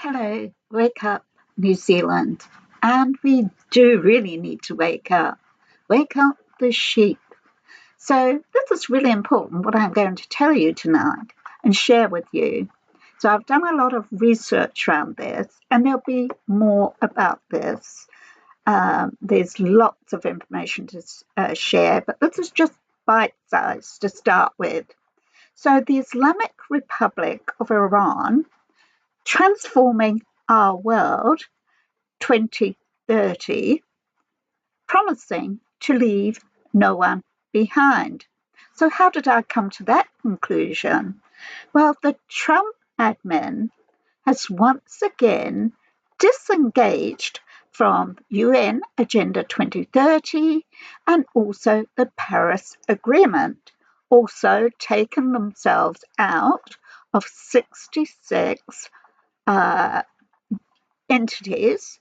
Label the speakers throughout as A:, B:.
A: Hello, wake up, New Zealand. And we do really need to wake up. Wake up the sheep. So, this is really important what I'm going to tell you tonight and share with you. So, I've done a lot of research around this, and there'll be more about this. There's lots of information to share, but this is just bite sized to start with. So, the Islamic Republic of Iran transforming our world 2030, promising to leave no one behind. So, how did I come to that conclusion? Well, the Trump admin has once again disengaged from UN Agenda 2030 and also the Paris Agreement, also taken themselves out of 66 entities,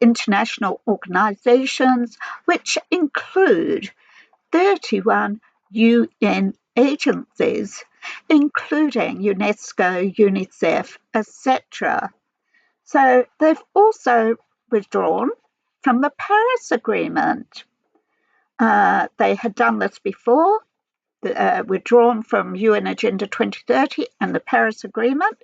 A: international organizations, which include 31 UN agencies, including UNESCO, UNICEF, etc. So they've also withdrawn from the Paris Agreement. They had done this before, withdrawn from UN Agenda 2030 and the Paris Agreement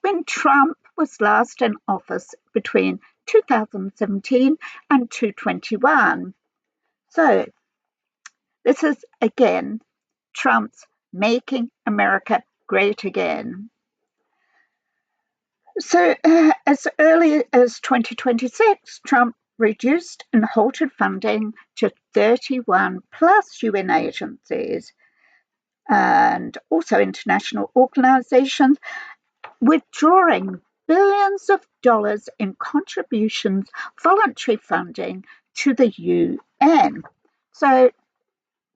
A: when Trump was last in office between 2017 and 2021. So this is again Trump's Making America Great Again. So as early as 2026, Trump reduced and halted funding to 31 plus UN agencies and also international organizations, withdrawing billions of dollars in contributions, voluntary funding to the UN. So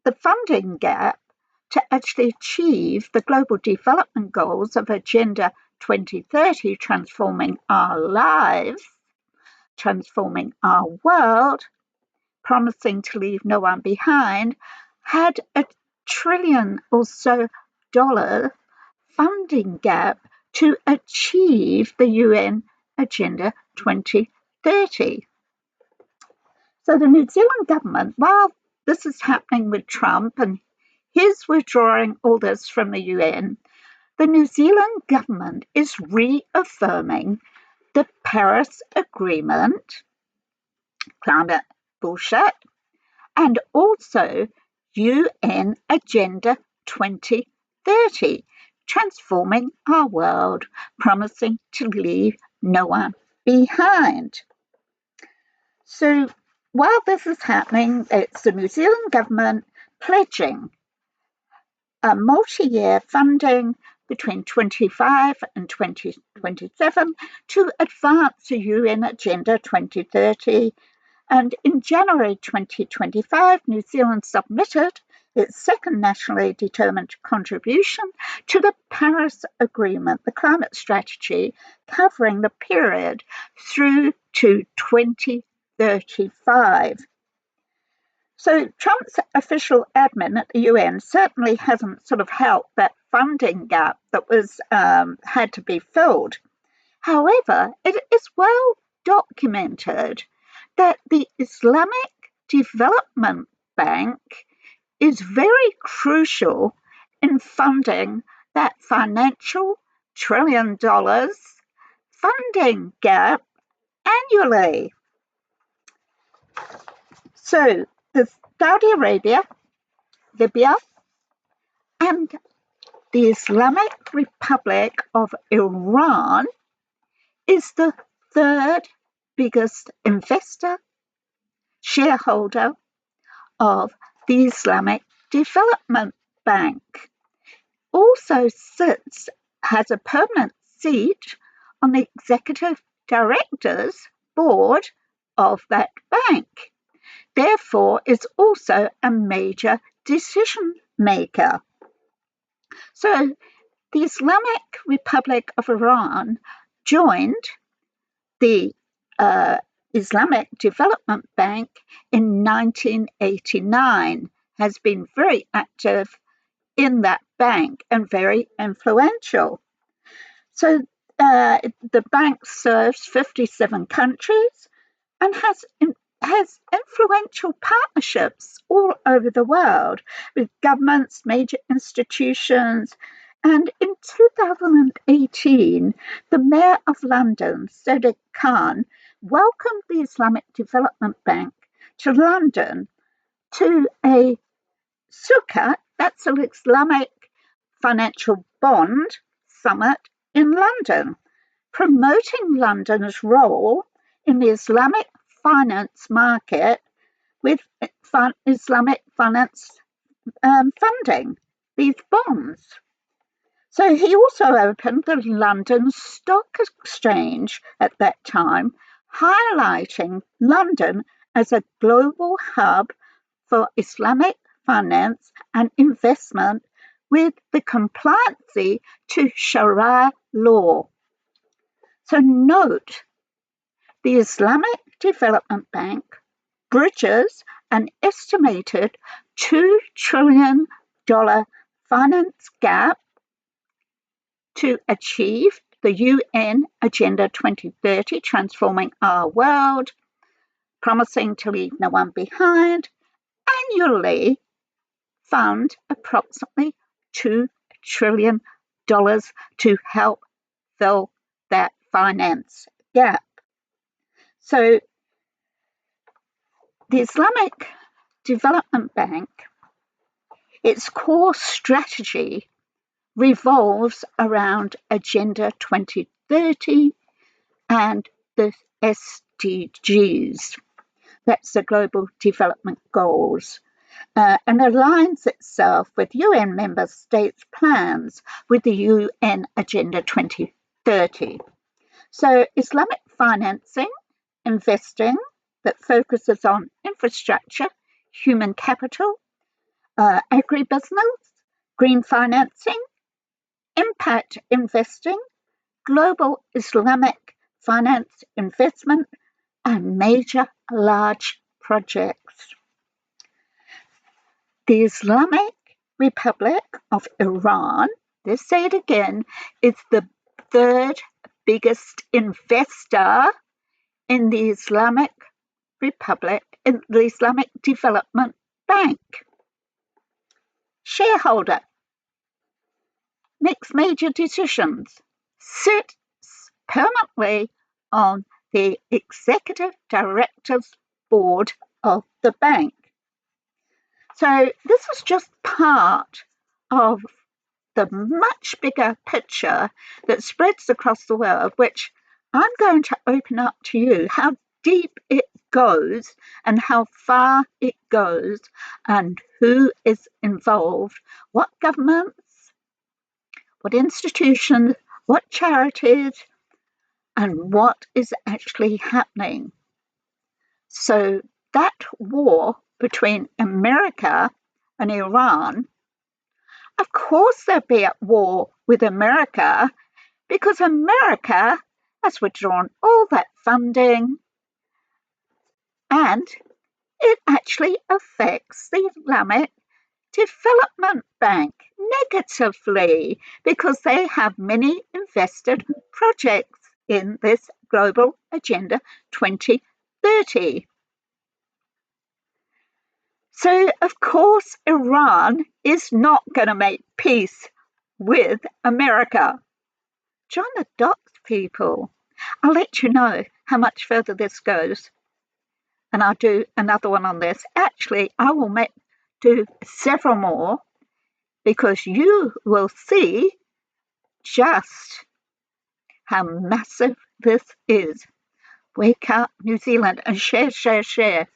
A: the funding gap to actually achieve the global development goals of Agenda 2030, transforming our lives, transforming our world, promising to leave no one behind, had a trillion or so dollar funding gap to achieve the UN Agenda 2030. So the New Zealand government, while this is happening with Trump and he's withdrawing all this from the UN, the New Zealand government is reaffirming the Paris Agreement, climate bullshit, and also UN Agenda 2030, transforming our world, promising to leave no one behind. So while this is happening, it's the New Zealand government pledging a multi-year funding between 25 and 2027 to advance the UN Agenda 2030. And in January 2025, New Zealand submitted its second nationally determined contribution to the Paris Agreement, the climate strategy covering the period through to 2035. So Trump's official admin at the UN certainly hasn't sort of helped that funding gap that was had to be filled. However, it is well documented that the Islamic Development Bank is very crucial in funding that financial $1 trillion funding gap annually. So the Saudi Arabia, Libya, and the Islamic Republic of Iran is the third biggest investor, shareholder of the Islamic Development Bank. Also has a permanent seat on the executive directors board of that bank. Therefore, is also a major decision maker. So the Islamic Republic of Iran joined the Islamic Development Bank in 1989, has been very active in that bank and very influential. So the bank serves 57 countries and has influential partnerships all over the world with governments, major institutions. And in 2018, the Mayor of London, Sadiq Khan, welcomed the Islamic Development Bank to London to a Sukkah, that's an Islamic financial bond summit in London, promoting London's role in the Islamic finance market with Islamic finance funding these bonds. So he also opened the London Stock Exchange at that time, highlighting London as a global hub for Islamic finance and investment with the compliancy to Sharia law. So note, the Islamic Development Bank bridges an estimated $2 trillion finance gap to achieve the UN Agenda 2030, transforming our world, promising to leave no one behind, annually fund approximately $2 trillion to help fill that finance gap. So the Islamic Development Bank, its core strategy revolves around Agenda 2030 and the SDGs. That's the Global Development Goals. And aligns itself with UN member states' plans with the UN Agenda 2030. So Islamic financing, investing that focuses on infrastructure, human capital, agribusiness, green financing, impact investing, global Islamic finance investment, and major large projects. The Islamic Republic of Iran, let's say it again, is the third biggest investor in the Islamic Republic, in the Islamic Development Bank. Shareholder, makes major decisions, sits permanently on the executive director's board of the bank. So this is just part of the much bigger picture that spreads across the world, which I'm going to open up to you how deep it goes and how far it goes and who is involved, what governments, what institutions, what charities, and what is actually happening. So that war between America and Iran, of course they'll be at war with America because America has withdrawn all that funding and it actually affects the Islamic Development Bank negatively because they have many invested projects in this Global Agenda 2030. So, of course, Iran is not going to make peace with America. Join the dots, people. I'll let you know how much further this goes. And I'll do another one on this. Actually, I will do several more because you will see just how massive this is. Wake up, New Zealand, and share, share, share.